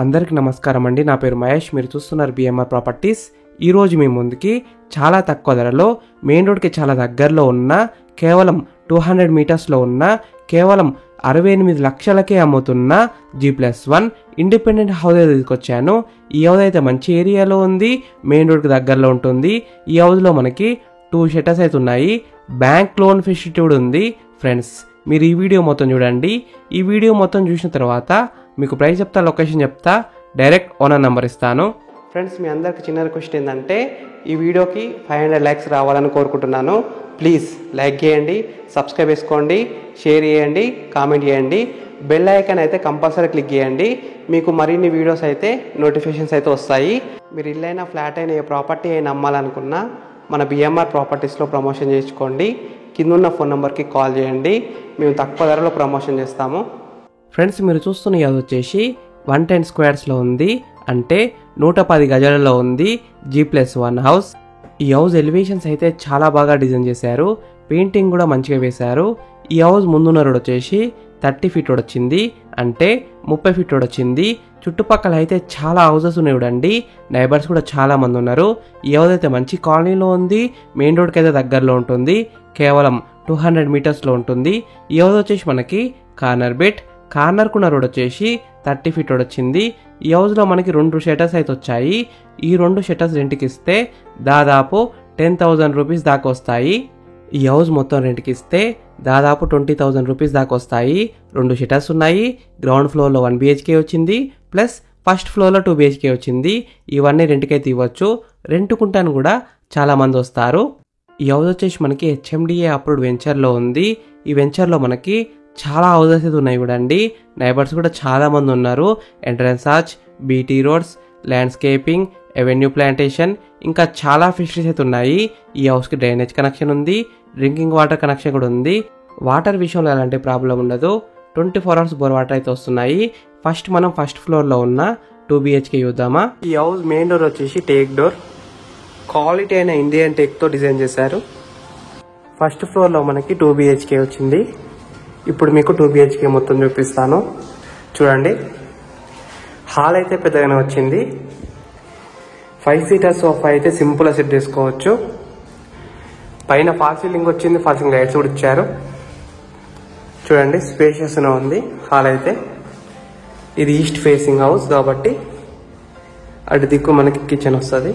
అందరికీ నమస్కారం అండి. నా పేరు మహేష్. మీరు చూస్తున్నారు బిఎంఆర్ ప్రాపర్టీస్. ఈరోజు మీ ముందుకి చాలా తక్కువ ధరలో మెయిన్ రోడ్కి చాలా దగ్గరలో ఉన్న కేవలం 200 మీటర్స్లో ఉన్న కేవలం 68 లక్షలకే అమ్ముతున్న G+1 ఇండిపెండెంట్ హౌస్ తీసుకొచ్చాను. ఈ హౌస్ అయితే మంచి ఏరియాలో ఉంది, మెయిన్ రోడ్కి దగ్గరలో ఉంటుంది. ఈ హౌస్లో మనకి 2 షట్టర్స్ అయితే ఉన్నాయి. బ్యాంక్ లోన్ ఫెసిలిటీ కూడా ఉంది. ఫ్రెండ్స్, మీరు ఈ వీడియో మొత్తం చూడండి. ఈ వీడియో మొత్తం చూసిన తర్వాత మీకు ప్రైస్ చెప్తా, లొకేషన్ చెప్తా, డైరెక్ట్ ఓనర్ నెంబర్ ఇస్తాను. ఫ్రెండ్స్, మీ అందరికి చిన్న రిక్వెస్ట్ ఏంటంటే ఈ వీడియోకి 500 లైక్స్ రావాలని కోరుకుంటున్నాను. ప్లీజ్ లైక్ చేయండి, సబ్స్క్రైబ్ చేసుకోండి, షేర్ చేయండి, కామెంట్ చేయండి, బెల్ ఐకాన్ అయితే కంపల్సరీ క్లిక్ చేయండి. మీకు మరిన్ని వీడియోస్ అయితే నోటిఫికేషన్స్ అయితే వస్తాయి. మీరు ఇల్లైనా ఫ్లాట్ అయినా ఏ ప్రాపర్టీ అయినా అమ్మాలనుకున్నా మన బిఎంఆర్ ప్రాపర్టీస్లో ప్రమోషన్ చేసుకోండి. కింద ఉన్న ఫోన్ నెంబర్కి కాల్ చేయండి, మేము తక్కువ ధరలో ప్రమోషన్ చేస్తాము. ఫ్రెండ్స్, మీరు చూస్తున్న ఈ హౌస్ వచ్చేసి 110 స్క్వేర్స్లో ఉంది, అంటే 110 గజాలలో ఉంది. G+1 house. ఈ హౌస్ ఎలివేషన్స్ అయితే చాలా బాగా డిజైన్ చేశారు, పెయింటింగ్ కూడా మంచిగా వేశారు. ఈ హౌస్ ముందున్న రోడ్ వచ్చేసి 30 ఫీట్ రోడ్ వచ్చింది, అంటే 30 ఫీట్ రోడ్ వచ్చింది. చుట్టుపక్కల అయితే చాలా హౌసెస్ ఉన్నాయి చూడండి, నైబర్స్ కూడా చాలా మంది ఉన్నారు. ఈ హౌస్ అయితే మంచి కాలనీలో ఉంది, మెయిన్ రోడ్కి అయితే దగ్గరలో ఉంటుంది, కేవలం 200 మీటర్స్లో ఉంటుంది. ఈ హౌస్ వచ్చేసి మనకి కార్నర్కున్న రోడ్ వచ్చేసి 30 ఫీట్ రోడ్ వచ్చింది. ఈ హౌస్లో మనకి 2 షట్టర్స్ అయితే వచ్చాయి. ఈ 2 షట్టర్స్ రెంట్కి ఇస్తే దాదాపు 10,000 రూపీస్ దాకా వస్తాయి. ఈ హౌస్ మొత్తం రెంట్కి ఇస్తే దాదాపు 20,000 రూపీస్ దాకా వస్తాయి. 2 షట్టర్స్ ఉన్నాయి. గ్రౌండ్ ఫ్లోర్లో 1 BHK వచ్చింది, ప్లస్ ఫస్ట్ ఫ్లోర్లో 2 BHK వచ్చింది. ఇవన్నీ రెంట్కి అయితే ఇవ్వచ్చు. రెంట్కుంటాను కూడా చాలా మంది వస్తారు. ఈ హౌస్ వచ్చేసి మనకి HMDA అప్రూవ్డ్ వెంచర్లో ఉంది. ఈ వెంచర్లో మనకి చాలా హౌసెస్ అయితే ఉన్నాయి చూడండి, నైబర్స్ కూడా చాలా మంది ఉన్నారు. Entrance arch, BT roads, landscaping, avenue plantation, ఇంకా చాలా ఫెసిలిటీస్ అయితే ఉన్నాయి. ఈ హౌస్కి డ్రైనేజ్ కనెక్షన్ ఉంది, డ్రింకింగ్ వాటర్ కనెక్షన్ కూడా ఉంది. వాటర్ విషయంలో ఎలాంటి ప్రాబ్లం ఉండదు. 24 hours బోర్ వాటర్ అయితే వస్తున్నాయి. మనం ఫస్ట్ ఫ్లోర్లో ఉన్న 2 BHK చూద్దామా. ఈ హౌస్ మెయిన్ డోర్ వచ్చేసి టేక్ డోర్, క్వాలిటీ అయిన ఇండియన్ టేక్తో డిజైన్ చేశారు. ఫస్ట్ ఫ్లోర్లో మనకి 2 BHK వచ్చింది. ఇప్పుడు మీకు 2 BHK మొత్తం చూపిస్తాను చూడండి. హాల్ అయితే పెద్దగానే వచ్చింది. 5 సీటర్ సోఫా అయితే సింపుల్గా సెట్ చేసుకోవచ్చు. పైన ఫాల్ సీలింగ్ వచ్చింది, ఫాల్ సీలింగ్ లైట్స్ కూడా ఇచ్చారు చూడండి. స్పేషియస్గా ఉంది హాల్ అయితే. ఇది ఈస్ట్ ఫేసింగ్ హౌస్ కాబట్టి అటు దిక్కు మనకి కిచెన్ వస్తుంది.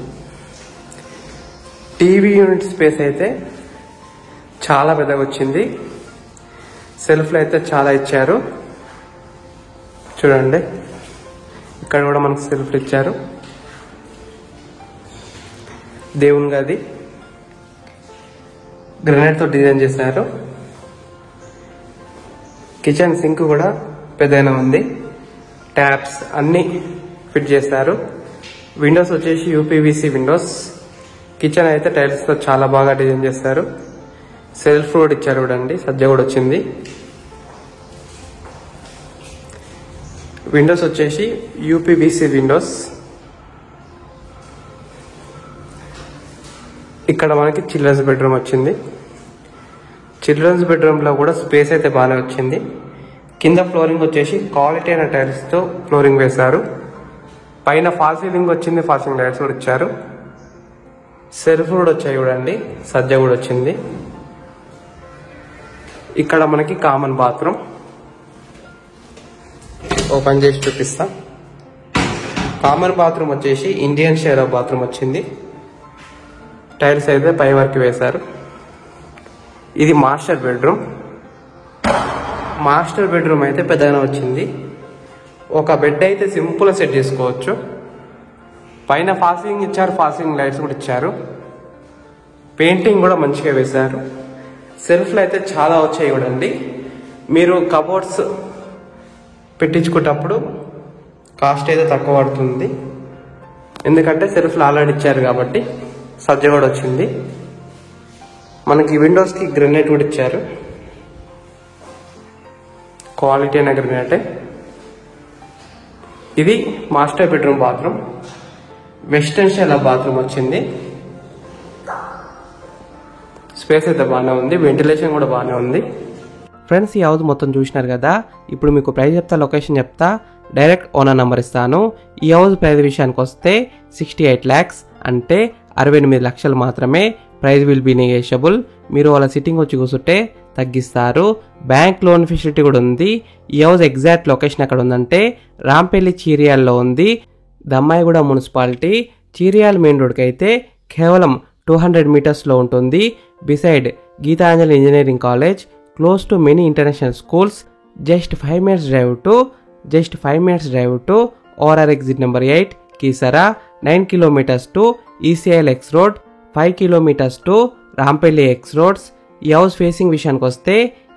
టీవీ యూనిట్ స్పేస్ అయితే చాలా పెద్దగా వచ్చింది. సెల్ఫ్లు అయితే చాలా ఇచ్చారు చూడండి. ఇక్కడ కూడా మనకు సెల్ఫ్లు ఇచ్చారు. దేవుని గది గ్రానైట్తో డిజైన్ చేశారు. కిచెన్ సింక్ కూడా పెద్దగానే ఉంది. ట్యాప్స్ అన్నీ ఫిట్ చేశారు. విండోస్ వచ్చేసి UPVC విండోస్. కిచెన్ అయితే టైల్స్తో చాలా బాగా డిజైన్ చేశారు. సెల్ఫ్ కూడా ఇచ్చారు చూడండి, సజ్జ కూడా వచ్చింది. విండోస్ వచ్చేసి UPVC విండోస్. ఇక్కడ మనకి చిల్డ్రన్స్ బెడ్రూమ్ వచ్చింది. చిల్డ్రన్స్ బెడ్రూమ్లో కూడా స్పేస్ అయితే బాగానే వచ్చింది. కింద ఫ్లోరింగ్ వచ్చేసి క్వాలిటీ అయిన టైల్స్తో ఫ్లోరింగ్ వేశారు. పైన ఫాల్ సీలింగ్ వచ్చింది, ఫాల్ సీలింగ్ లైట్స్ కూడా ఇచ్చారు. సెల్ఫ్ కూడా వచ్చాయి చూడండి, సజ్జ కూడా వచ్చింది. ఇక్కడ మనకి కామన్ బాత్రూమ్ ఓపెన్ చేసి చూపిస్తా. కామన్ బాత్రూమ్ వచ్చేసి ఇండియన్ షేర్ ఆఫ్ బాత్రూమ్ వచ్చింది. టైల్స్ అయితే పై వరకు వేశారు. ఇది మాస్టర్ బెడ్రూమ్. మాస్టర్ బెడ్రూమ్ అయితే పెద్దగానే వచ్చింది. ఒక బెడ్ అయితే సింపుల్గా సెట్ చేసుకోవచ్చు. పైన ఫాల్సింగ్ ఇచ్చారు, ఫాల్సింగ్ లైట్స్ కూడా ఇచ్చారు. పెయింటింగ్ కూడా మంచిగా వేశారు. సెల్ఫ్లు అయితే చాలా వచ్చాయి చూడండి. మీరు కబోర్డ్స్ పెట్టించుకున్నప్పుడు కాస్ట్ అయితే తక్కువ పడుతుంది, ఎందుకంటే సెల్ఫ్లు ఆల్రెడీ ఇచ్చారు కాబట్టి. సజ్జ కూడా వచ్చింది. మనకి విండోస్కి గ్రెనైట్ కూడా ఇచ్చారు, క్వాలిటీ అయిన గ్రెనైటే. ఇది master bedroom bathroom. Western style bathroom వచ్చింది. స్పేస్ అయితే బాగానే ఉంది, వెంటిలేషన్ కూడా బాగానే ఉంది. ఫ్రెండ్స్, ఈ హౌస్ మొత్తం చూసినారు కదా. ఇప్పుడు మీకు ప్రైస్ చెప్తా, లొకేషన్ చెప్తా, డైరెక్ట్ ఓనర్ నెంబర్ ఇస్తాను. ఈ హౌస్ ప్రైస్ విషయానికి వస్తే 68 lakhs, అంటే 68 లక్షలు మాత్రమే. Price will be negotiable. మీరు వాళ్ళ సిట్టింగ్ వచ్చి కూర్చుంటే తగ్గిస్తారు. బ్యాంక్ లోన్ ఫెసిలిటీ కూడా ఉంది. ఈ హౌస్ ఎగ్జాక్ట్ లొకేషన్ ఎక్కడ ఉందంటే రాంపల్లి చీరియాల్లో ఉంది. దమ్మాయిగూడ మున్సిపాలిటీ. చీరియాల్ మెయిన్ రోడ్కి అయితే కేవలం 200 మీటర్స్లో ఉంటుంది. Beside Geetanjali engineering college, close to many international schools. Just 5 minutes drive to ORR exit number 8 Keesara. 9 kilometers to ECIL X road, 5 kilometers to Rampally X roads. ఈ హౌస్ ఫేసింగ్ విషయానికి వస్తే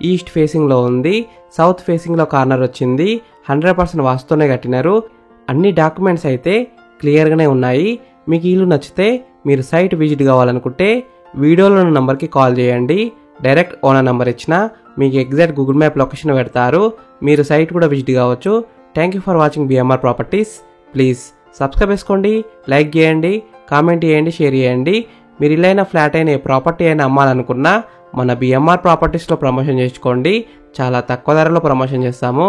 ఈస్ట్ ఫేసింగ్లో ఉంది. సౌత్ ఫేసింగ్లో కార్నర్ వచ్చింది. 100% వాస్తునే కట్టినారు. అన్ని డాక్యుమెంట్స్ అయితే క్లియర్గానే ఉన్నాయి. మీకు ఇల్లు నచ్చితే మీరు సైట్ విజిట్ కావాలనుకుంటే వీడియోలో ఉన్న నెంబర్కి కాల్ చేయండి. డైరెక్ట్ ఓనర్ నెంబర్ ఇచ్చిన మీకు ఎగ్జాక్ట్ గూగుల్ మ్యాప్ లొకేషన్ పెడతారు. మీరు సైట్ కూడా విజిట్ కావచ్చు. Thank you for watching BMR properties. Please subscribe చేసుకోండి, లైక్ చేయండి, కామెంట్ చేయండి, షేర్ చేయండి. మీరు ఇల్లైన ఫ్లాట్ అయిన ఏ ప్రాపర్టీ అయినా అమ్మాలనుకున్నా మన BMR ప్రాపర్టీస్లో ప్రమోషన్ చేసుకోండి. చాలా తక్కువ ధరలో ప్రమోషన్ చేస్తాము.